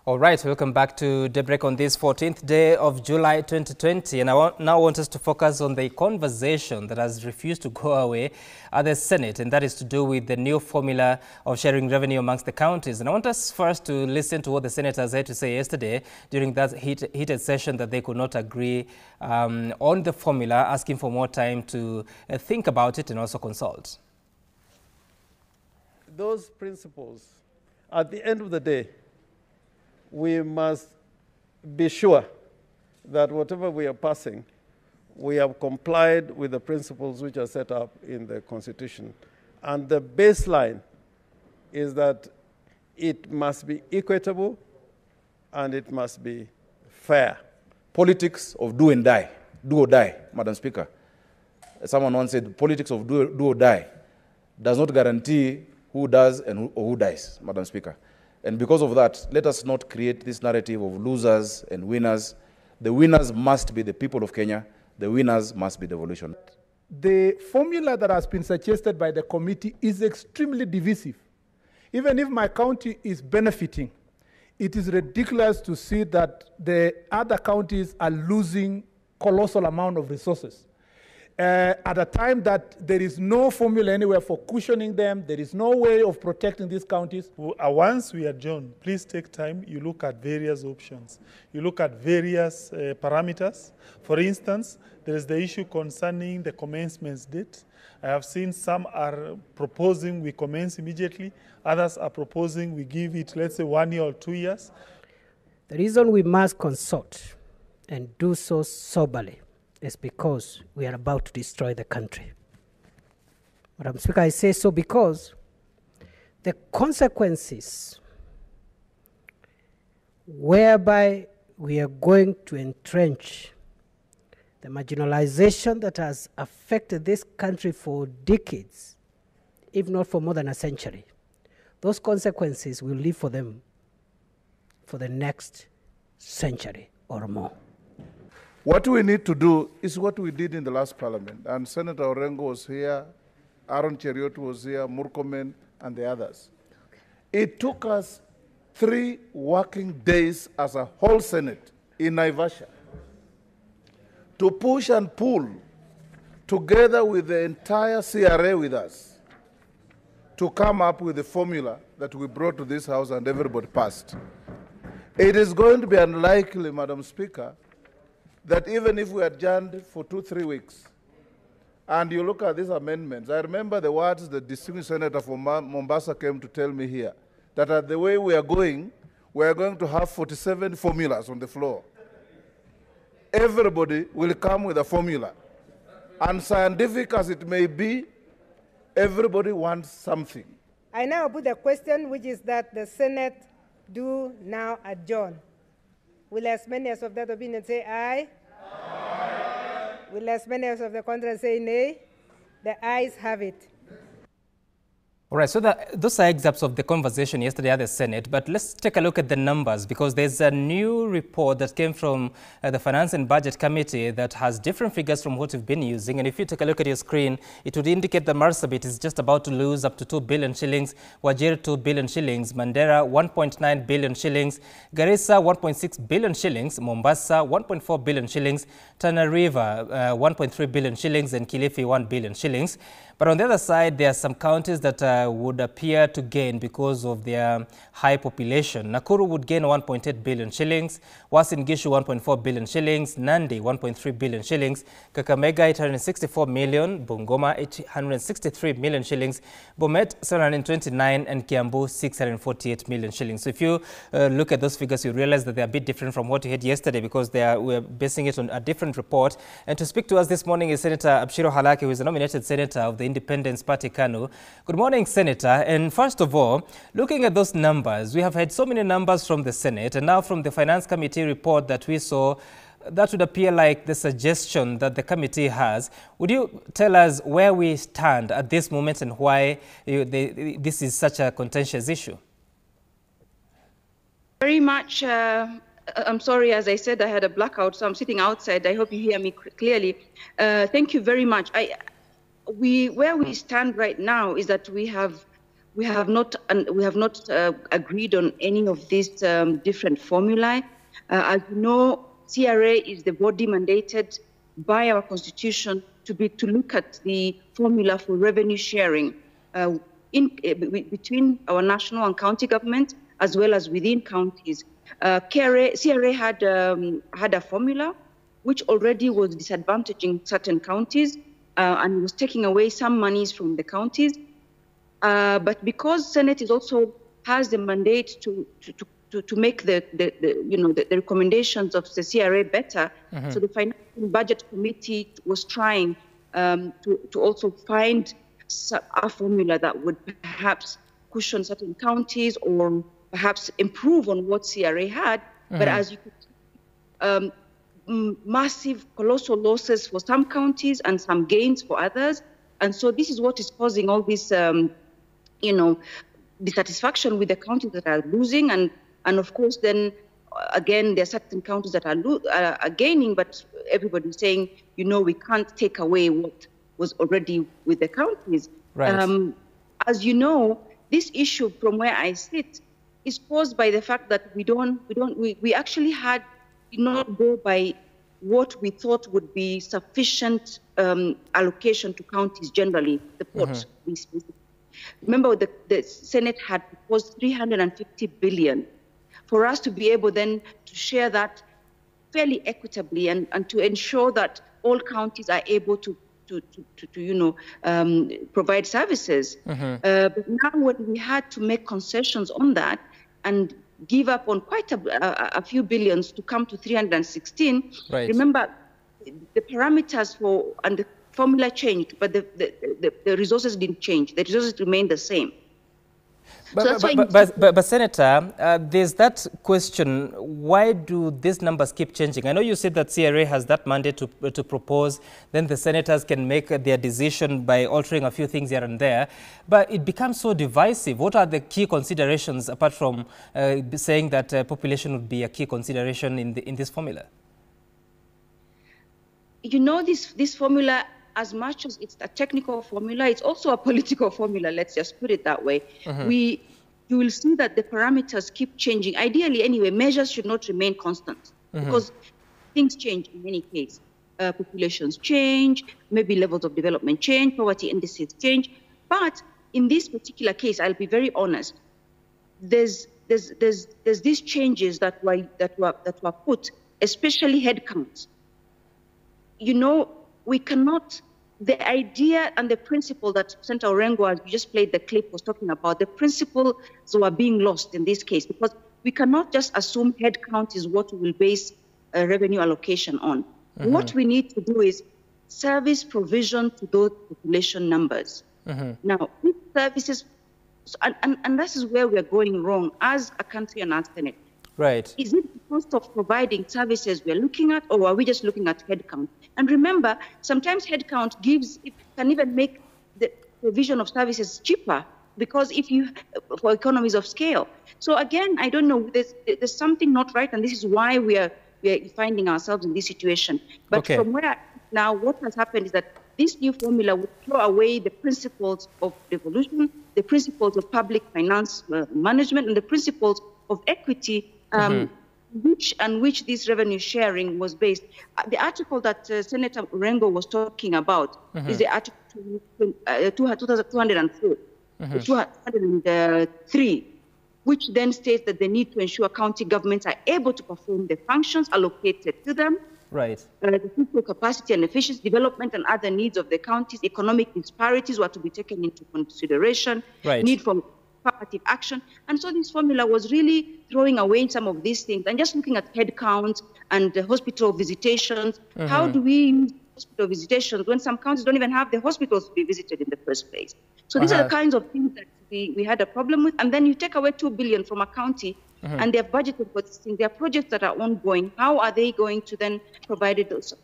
All right, welcome back to Daybreak on this 14th day of July 2020. And I now want us to focus on the conversation that has refused to go away at the Senate, and that is to do with the new formula of sharing revenue amongst the counties. And I want us first to listen to what the senators had to say yesterday during that heated session that they could not agree on the formula, asking for more time to think about it and also consult. Those principles, at the end of the day, we must be sure that whatever we are passing, we have complied with the principles which are set up in the Constitution. And the baseline is that it must be equitable and it must be fair. Politics of do and die, do or die, Madam Speaker. Someone once said, politics of do or die does not guarantee who does and who dies, Madam Speaker. And because of that, let us not create this narrative of losers and winners. The winners must be the people of Kenya. The winners must be the devolution. The formula that has been suggested by the committee is extremely divisive. Even if my county is benefiting, it is ridiculous to see that the other counties are losing colossal amount of resources. At a time that there is no formula anywhere for cushioning them, there is no way of protecting these counties. Once we adjourn, please take time, you look at various options. You look at various parameters. For instance, there is the issue concerning the commencement date. I have seen some are proposing we commence immediately. Others are proposing we give it, let's say, 1 year or 2 years. The reason we must consult and do so soberly is because we are about to destroy the country. Madam Speaker, I say so because the consequences whereby we are going to entrench the marginalization that has affected this country for decades, if not for more than a century, those consequences will live for them for the next century or more. What we need to do is what we did in the last parliament, and Senator Orengo was here, Aaron Cheriot was here, Murkomen, and the others. It took us 3 working days as a whole Senate in Naivasha to push and pull together with the entire CRA with us to come up with the formula that we brought to this House and everybody passed. It is going to be unlikely, Madam Speaker, that even if we adjourned for 2-3 weeks, and you look at these amendments, I remember the words the distinguished senator from Mombasa came to tell me here, that at the way we are going to have 47 formulas on the floor. Everybody will come with a formula. And scientific as it may be, everybody wants something. I now put a question, which is that the Senate do now adjourn. Will as many as of that opinion say aye? Aye. Will as many as of the contrary say nay? The ayes have it. All right, so those are excerpts of the conversation yesterday at the Senate, but let's take a look at the numbers because there's a new report that came from the Finance and Budget Committee that has different figures from what we've been using. And if you take a look at your screen, it would indicate that Marsabit is just about to lose up to 2 billion shillings, Wajir 2 billion shillings, Mandera 1.9 billion shillings, Garissa 1.6 billion shillings, Mombasa 1.4 billion shillings, Tana River 1.3 billion shillings, and Kilifi 1 billion shillings. But on the other side, there are some counties that would appear to gain because of their high population. Nakuru would gain 1.8 billion shillings, Uasin Gishu 1.4 billion shillings, Nandi 1.3 billion shillings, Kakamega 864 million, Bungoma 863 million shillings, Bomet 729, and Kiambu 648 million shillings. So if you look at those figures, you realize that they're a bit different from what you had yesterday because we're basing it on a different report. And to speak to us this morning is Senator Abshiro Halaki, who is a nominated senator of the Independence Party, KANU. Good morning, Senator. And first of all, looking at those numbers, we have had so many numbers from the Senate, and now from the Finance Committee report that we saw, that would appear like the suggestion that the committee has. Would you tell us where we stand at this moment and why this is such a contentious issue? Very much. I'm sorry, as I said, I had a blackout, so I'm sitting outside. I hope you hear me clearly. Thank you very much. Where we stand right now is that we have we have not agreed on any of these different formulae. As you know, CRA is the body mandated by our constitution to look at the formula for revenue sharing between our national and county government, as well as within counties. CRA had a formula which already was disadvantaging certain counties and was taking away some monies from the counties. But because Senate is also has the mandate to make the recommendations of the CRA better, so the Finance and Budget Committee was trying to also find a formula that would perhaps cushion certain counties or perhaps improve on what CRA had. But as you could see, massive, colossal losses for some counties and some gains for others. And so this is what is causing all this, dissatisfaction with the counties that are losing. And of course, then again, there are certain counties that are gaining, but everybody's saying, we can't take away what was already with the counties. Right. As you know, this issue from where I sit is caused by the fact that we actually had not go by what we thought would be sufficient allocation to counties generally, the pot. Remember, the Senate had proposed 350 billion for us to be able then to share that fairly equitably and to ensure that all counties are able to provide services. But now when we had to make concessions on that and give up on quite a few billions to come to 316, right. Remember, the parameters and the formula changed, but the resources didn't change. The resources remained the same. But Senator, there's that question, why do these numbers keep changing? I know you said that CRA has that mandate to propose, then the senators can make their decision by altering a few things here and there, but it becomes so divisive. What are the key considerations apart from saying that population would be a key consideration in this formula? This formula, as much as it's a technical formula, it's also a political formula, let's just put it that way. You will see that the parameters keep changing. Ideally, anyway, measures should not remain constant because things change in many cases. Populations change, maybe levels of development change, poverty indices change. But in this particular case, I'll be very honest, there's these changes that were put, especially headcounts. We cannot, the idea and the principle that Senator Orengo, as you just played the clip, was talking about, the principles were being lost in this case because we cannot just assume head count is what we will base revenue allocation on. What we need to do is service provision to those population numbers. Now, these services, and this is where we are going wrong as a country and as Senate. Right. Is it the cost of providing services we're looking at, or are we just looking at headcount? And remember, sometimes headcount can even make the provision of services cheaper because for economies of scale. So again, I don't know, there's something not right, and this is why we are finding ourselves in this situation. But from where now, what has happened is that this new formula would throw away the principles of devolution, the principles of public finance management, and the principles of equity, which this revenue sharing was based. The article that Senator Orengo was talking about is the article 204, 203, which then states that they need to ensure county governments are able to perform the functions allocated to them. Right. The fiscal capacity and efficiency development and other needs of the counties, economic disparities were to be taken into consideration, need for affirmative action. And so this formula was really throwing away some of these things and just looking at head counts and the hospital visitations. How do we use hospital visitations when some counties don't even have the hospitals to be visited in the first place? So these are the kinds of things that we had a problem with. And then you take away 2 billion from a county and they're budgeted for this thing. There are projects that are ongoing. How are they going to then provide those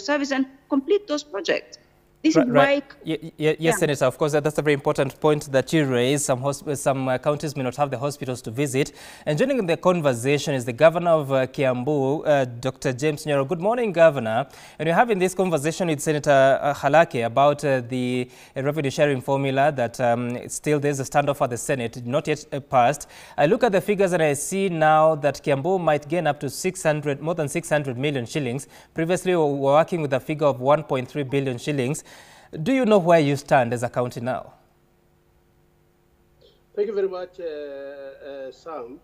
services and complete those projects? This is why... Yes, Senator, of course, that's a very important point that you raised. Some counties may not have the hospitals to visit. And joining the conversation is the Governor of Kiambu, Dr. James Nyoro. Good morning, Governor. And we're having this conversation with Senator Halake about the revenue sharing formula that still there's a standoff at the Senate, not yet passed. I look at the figures and I see now that Kiambu might gain up to more than 600 million shillings. Previously, we were working with a figure of 1.3 billion shillings. Do you know where you stand as a county now? Thank you very much, Sam.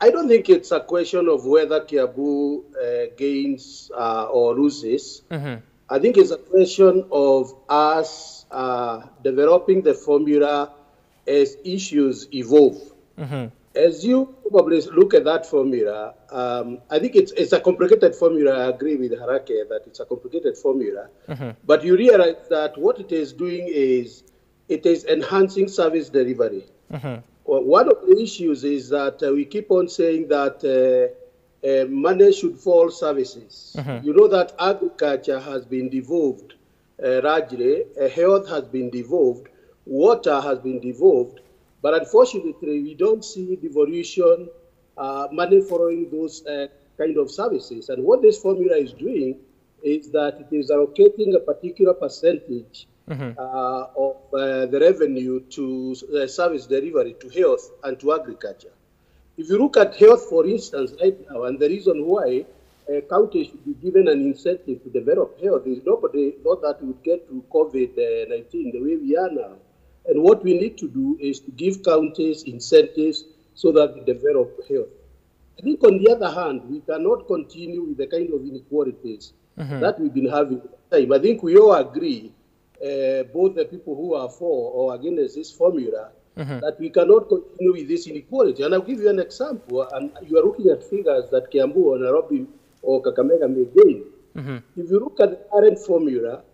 I don't think it's a question of whether Kiambu gains or loses. I think it's a question of us developing the formula as issues evolve. As you probably look at that formula, I think it's a complicated formula. I agree with Harake that it's a complicated formula. But you realize that what it is doing is it is enhancing service delivery. Well, one of the issues is that we keep on saying that money should follow services. You know that agriculture has been devolved largely, health has been devolved, water has been devolved. But unfortunately, we don't see devolution, money following those kind of services. And what this formula is doing is that it is allocating a particular percentage of the revenue to service delivery, to health and to agriculture. If you look at health, for instance, right now, and the reason why counties should be given an incentive to develop health is nobody thought that we would get to COVID-19 the way we are now. And what we need to do is to give counties incentives so that they develop health. I think, on the other hand, we cannot continue with the kind of inequalities that we've been having. I think we all agree, both the people who are for or against this formula, that we cannot continue with this inequality. And I'll give you an example. And you are looking at figures that Kiambu or Nairobi or Kakamega may gain. If you look at the current formula,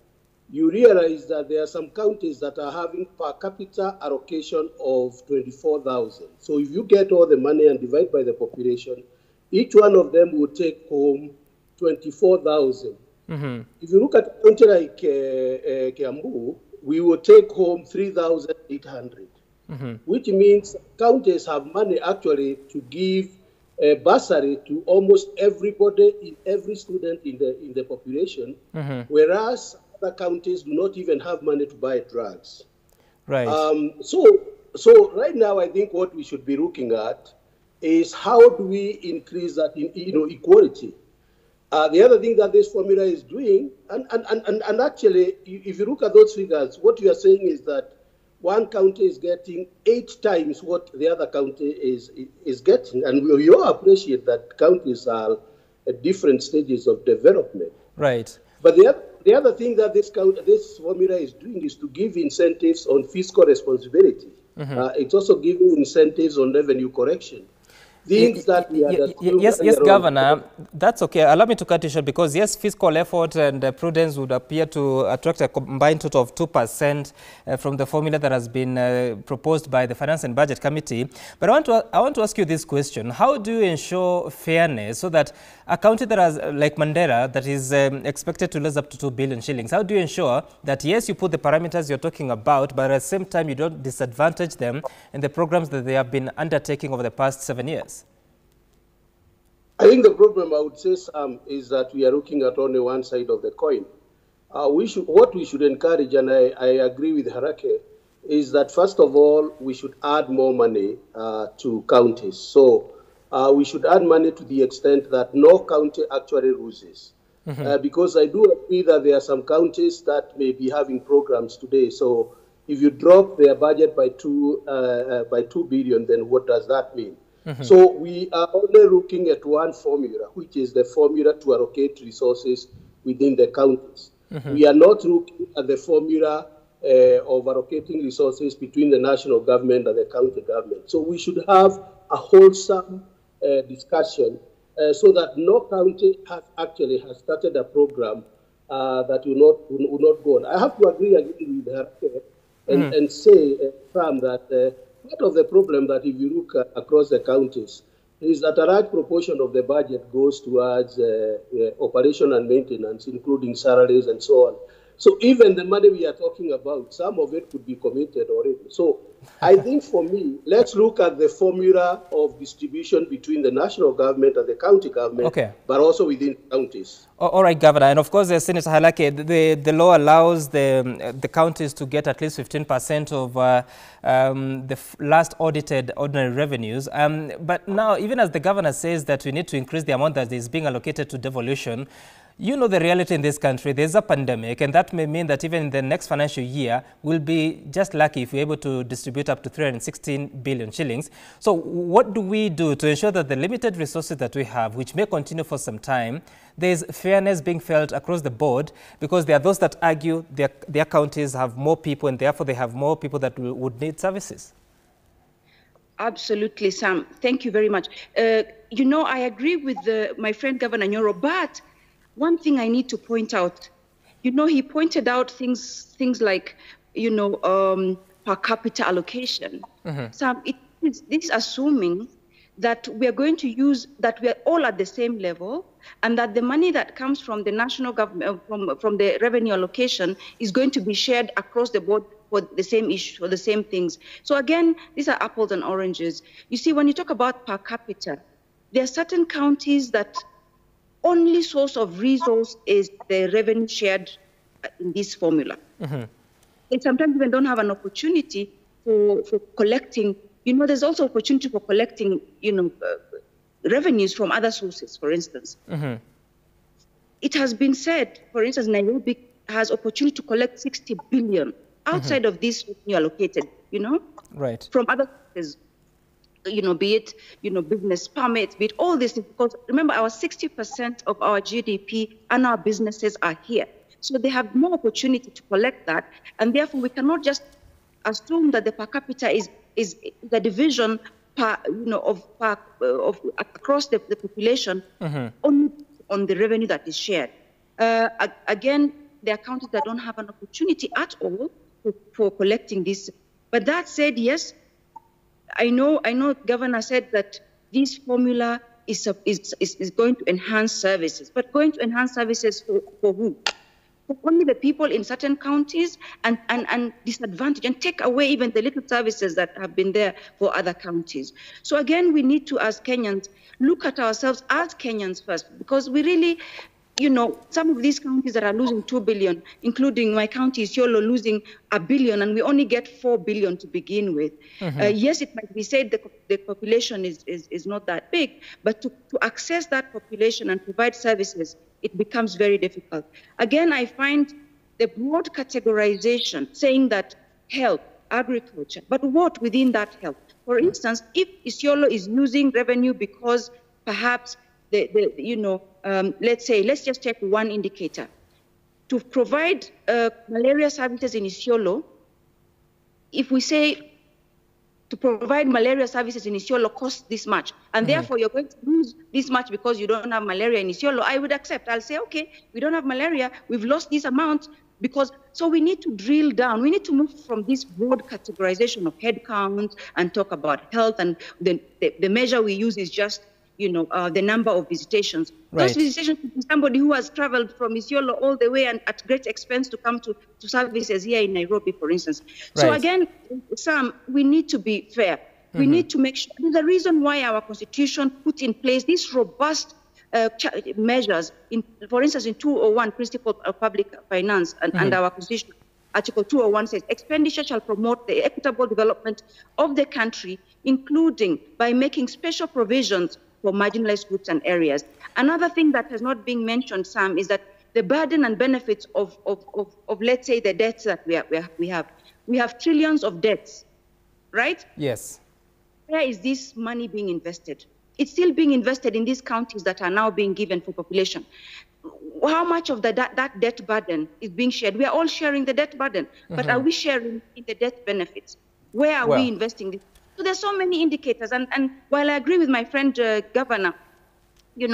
you realize that there are some counties that are having per capita allocation of 24,000. So if you get all the money and divide by the population, each one of them will take home 24,000. If you look at a county like Kiambu, we will take home 3,800, which means counties have money actually to give a bursary to almost everybody, every student in the population, whereas other counties do not even have money to buy drugs. Right. So right now, I think what we should be looking at is how do we increase that equality. The other thing that this formula is doing, and actually, if you look at those figures, what you are saying is that one county is getting 8 times what the other county is getting, and we all appreciate that counties are at different stages of development. Right. But the other thing that this formula is doing is to give incentives on fiscal responsibility. It's also giving incentives on revenue correction. Things that we yes, Governor, that's okay. Allow me to cut you short because, yes, fiscal effort and prudence would appear to attract a combined total of 2% from the formula that has been proposed by the Finance and Budget Committee. But I want to ask you this question. How do you ensure fairness so that a county that has, like Mandera, that is expected to lose up to 2 billion shillings, how do you ensure that, yes, you put the parameters you're talking about, but at the same time you don't disadvantage them in the programs that they have been undertaking over the past 7 years? I think the problem, I would say, Sam, is that we are looking at only one side of the coin. What we should encourage, and I agree with Harake, is that first of all, we should add more money to counties. So we should add money to the extent that no county actually loses. Because I do agree that there are some counties that may be having programs today. So if you drop their budget by 2 billion, then what does that mean? So we are only looking at one formula, which is the formula to allocate resources within the counties. We are not looking at the formula of allocating resources between the national government and the county government. So we should have a wholesome discussion so that no county has started a program that will not go on. I have to agree again with her and say, Sam, that part of the problem that if you look across the counties is that a large proportion of the budget goes towards operation and maintenance, including salaries and so on. So even the money we are talking about, some of it could be committed already. So I think for me, let's look at the formula of distribution between the national government and the county government, but also within counties. All right, Governor. And of course, Senator Halake, the law allows the counties to get at least 15% of the last audited ordinary revenues. But now, even as the governor says that we need to increase the amount that is being allocated to devolution, you know the reality in this country, there's a pandemic, and that may mean that even in the next financial year, we'll be just lucky if we're able to distribute up to 316 billion shillings. So what do we do to ensure that the limited resources that we have, which may continue for some time, there's fairness being felt across the board? Because there are those that argue their counties have more people and therefore they have more people that would need services. Absolutely, Sam. Thank you very much. You know, I agree with my friend Governor Nyoro, but one thing I need to point out, you know, he pointed out things like, you know, per capita allocation. Sam, this is assuming that we are going to use, that we are all at the same level, and that the money that comes from the national government, from the revenue allocation, is going to be shared across the board for the same issue, for the same things. So again, these are apples and oranges. You see, when you talk about per capita, there are certain counties that only source of resource is the revenue shared in this formula. They sometimes even don't have an opportunity for collecting. You know, there's also opportunity for collecting, you know, revenues from other sources, for instance. It has been said, for instance, Nairobi has opportunity to collect 60 billion outside of this revenue allocated, you know, from other sources. You know, be it, you know, business permits, be it all this, because remember, our 60% of our GDP and our businesses are here. So they have more opportunity to collect that. And therefore, we cannot just assume that the per capita is the division per, you know, of across the population only on the revenue that is shared. Again, there are counties that don't have an opportunity at all for collecting this. But that said, yes, I know Governor said that this formula is going to enhance services, but going to enhance services for who? For only the people in certain counties, and disadvantage and take away even the little services that have been there for other counties. So again, we need to, as Kenyans, look at ourselves as Kenyans first, because we really, you know, some of these counties that are losing 2 billion, including my county, Isiolo, losing 1 billion, and we only get 4 billion to begin with. Yes, it might be said the population is not that big, but to access that population and provide services, it becomes very difficult. Again, I find the broad categorization saying that health, agriculture, but what within that health? For instance, if Isiolo is losing revenue because perhaps let's just take one indicator. To provide malaria services in Isiolo, if we say to provide malaria services in Isiolo costs this much, and therefore you're going to lose this much because you don't have malaria in Isiolo, I would accept. I'll say, okay, we don't have malaria, we've lost this amount, so we need to drill down. We need to move from this broad categorization of head count and talk about health, and the measure we use is just, you know, the number of visitations. Those visitations to somebody who has traveled from Isiolo all the way and at great expense to come to services here in Nairobi, for instance. So again, Sam, we need to be fair. We need to make sure. There's a reason why our constitution put in place these robust measures. For instance, in 201, Principle of Public Finance, and our constitution, Article 201 says, expenditure shall promote the equitable development of the country, including by making special provisions for marginalized groups and areas. Another thing that has not been mentioned, Sam, is that the burden and benefits of let's say, the debts that we have. We have trillions of debts, right? Yes. Where is this money being invested? It's still being invested in these counties that are now being given for population. How much of that debt burden is being shared? We are all sharing the debt burden, but are we sharing in the debt benefits? Where are we investing this? So there's so many indicators, and while I agree with my friend Governor,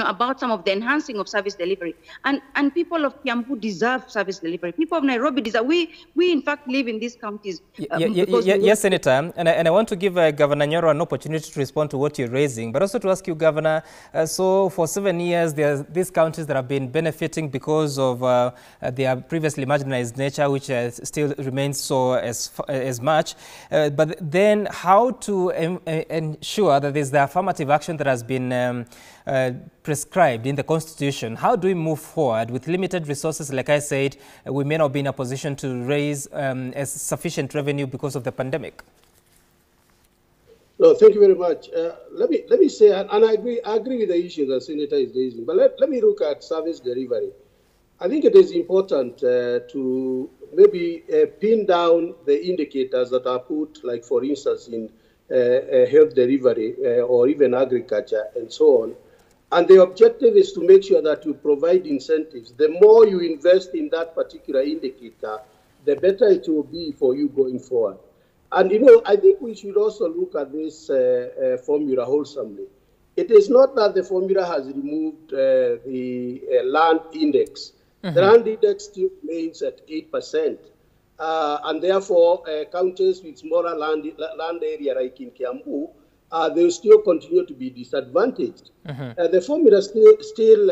about some of the enhancing of service delivery. And people of Kiambu deserve service delivery. People of Nairobi deserve, we in fact live in these counties. Yes, Senator, and I want to give Governor Nyoro an opportunity to respond to what you're raising, but also to ask you, Governor, so for 7 years, there's these counties that have been benefiting because of their previously marginalized nature, which still remains so as much. But then how to ensure that there's the affirmative action that has been prescribed in the Constitution? How do we move forward with limited resources? Like I said, we may not be in a position to raise sufficient revenue because of the pandemic. No, thank you very much. Let me say, and I agree with the issue that Senator is raising, but let me look at service delivery. I think it is important to maybe pin down the indicators that are put, like for instance, in health delivery or even agriculture and so on. And the objective is to make sure that you provide incentives. The more you invest in that particular indicator, the better it will be for you going forward. And, I think we should also look at this formula wholesomely. It is not that the formula has removed the land index. Mm-hmm. The land index still remains at 8%. And therefore, counties with smaller land area like in Kiambu, they will still continue to be disadvantaged. Mm-hmm. The formula still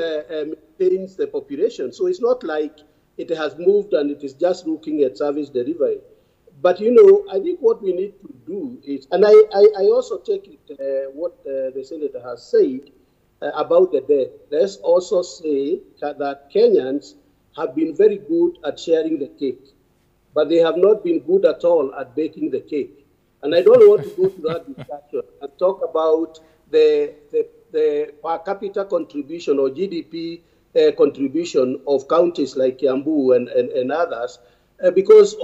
maintains the population. So it's not like it has moved and it is just looking at service delivery. But, I think what we need to do is, and I also take it what the Senator has said about the debt. Let's also say that Kenyans have been very good at sharing the cake, but they have not been good at all at baking the cake. And I don't want to go to that discussion and talk about the per capita contribution or GDP contribution of counties like Kiambu and others, because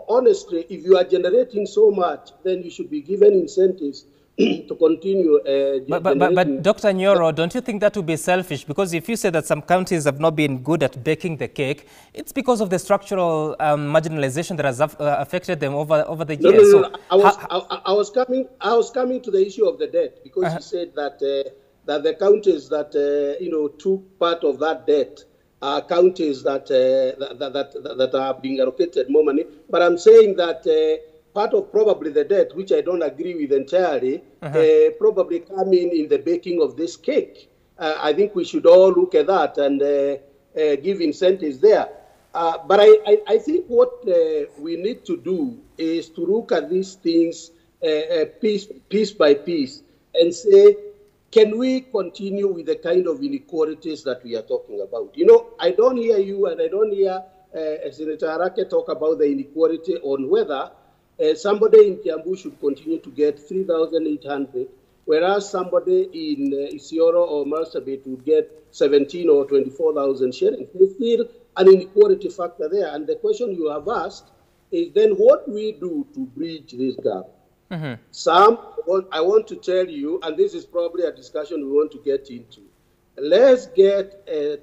honestly, if you are generating so much, then you should be given incentives to continue. But Dr. Nyoro, don't you think that would be selfish? Because if you say that some counties have not been good at baking the cake, it's because of the structural marginalization that has affected them over the years. No. I was coming to the issue of the debt, because you said that that the counties that took part of that debt are counties that are being allocated more money. But I'm saying that part of probably the debt, which I don't agree with entirely, probably come in the baking of this cake. I think we should all look at that and give incentives there. But I think what we need to do is to look at these things piece by piece and say, can we continue with the kind of inequalities that we are talking about? I don't hear you and I don't hear Senator Harake talk about the inequality on whether somebody in Kiambu should continue to get 3,800, whereas somebody in Isiolo or Marsabit would get 17 or 24,000 shillings. There's still an inequality factor there. And the question you have asked is then what we do to bridge this gap. Mm-hmm. I want to tell you, and this is probably a discussion we want to get into, let's get a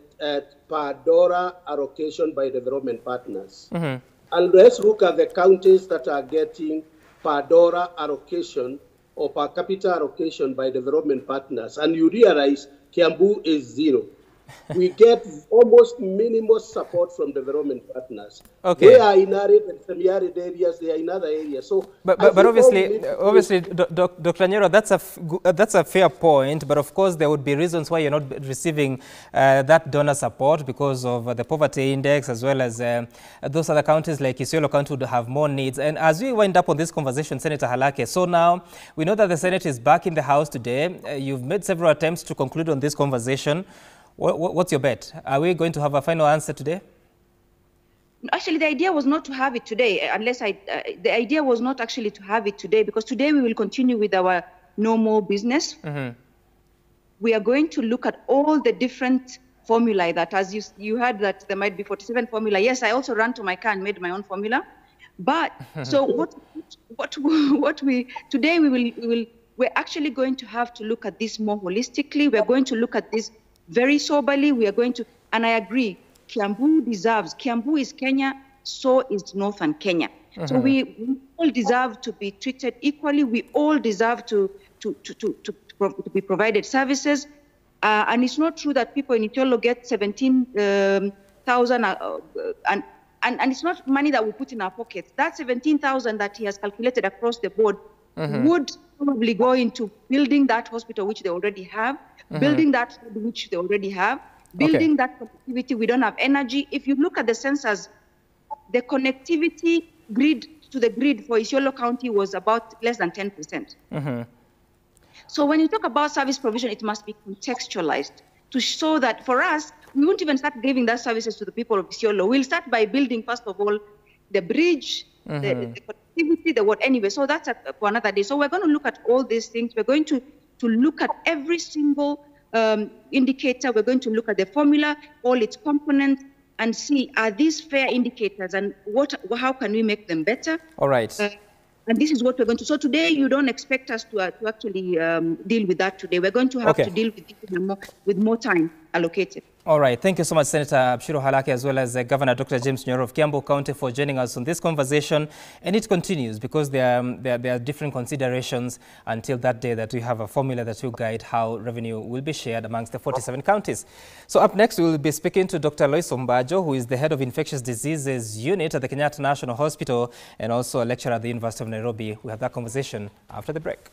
per dollar allocation by development partners. Mm-hmm. And let's look at the counties that are getting per dollar allocation or per capita allocation by development partners. And you realize Kiambu is zero. We get almost minimal support from development partners. Okay. They are in arid and semi-arid areas, they are in other areas. So, but obviously, Dr. Nyoro, that's a fair point. But of course, there would be reasons why you're not receiving that donor support because of the poverty index, as well as those other counties like Isiolo County would have more needs. And as we wind up on this conversation, Senator Harake, so now we know that the Senate is back in the House today. You've made several attempts to conclude on this conversation. What's your bet? Are we going to have a final answer today? Actually, the idea was not to have it today, the idea was not actually to have it today, because today we will continue with our normal business. Mm-hmm. We are going to look at all the different formulae that, as you heard that there might be 47 formula. Yes, I also ran to my car and made my own formula. But so today we're actually going to have to look at this more holistically. We're going to look at this very soberly. We are going to, and I agree, Kiambu is Kenya, so is Northern Kenya. Mm-hmm. So we all deserve to be treated equally. We all deserve to be provided services. And it's not true that people in Isiolo get 17,000 and it's not money that we put in our pockets. That 17,000 that he has calculated across the board would probably go into building that hospital, which they already have, building that road, which they already have, building that connectivity. We don't have energy. If you look at the census, the connectivity grid to the grid for Isiolo County was about less than 10%. So when you talk about service provision, it must be contextualized to show that for us, we won't even start giving that services to the people of Isiolo. We'll start by building, first of all, the bridge, the connectivity, the what anyway. So that's for another day. So we're going to look at all these things. We're going to look at every single indicator. We're going to look at the formula, all its components, and see, are these fair indicators, and how can we make them better? All right. And this is what we're going to. So today, you don't expect us to actually deal with that today. We're going to have to deal with it with more time allocated. All right. Thank you so much, Senator Abshiro Halaki, as well as Governor Dr. James Nyoro of Kiambu County for joining us on this conversation. And it continues because there are different considerations until that day that we have a formula that will guide how revenue will be shared amongst the 47 counties. So up next, we will be speaking to Dr. Lois Ombajo, who is the head of Infectious Diseases Unit at the Kenyatta National Hospital and also a lecturer at the University of Nairobi. We have that conversation after the break.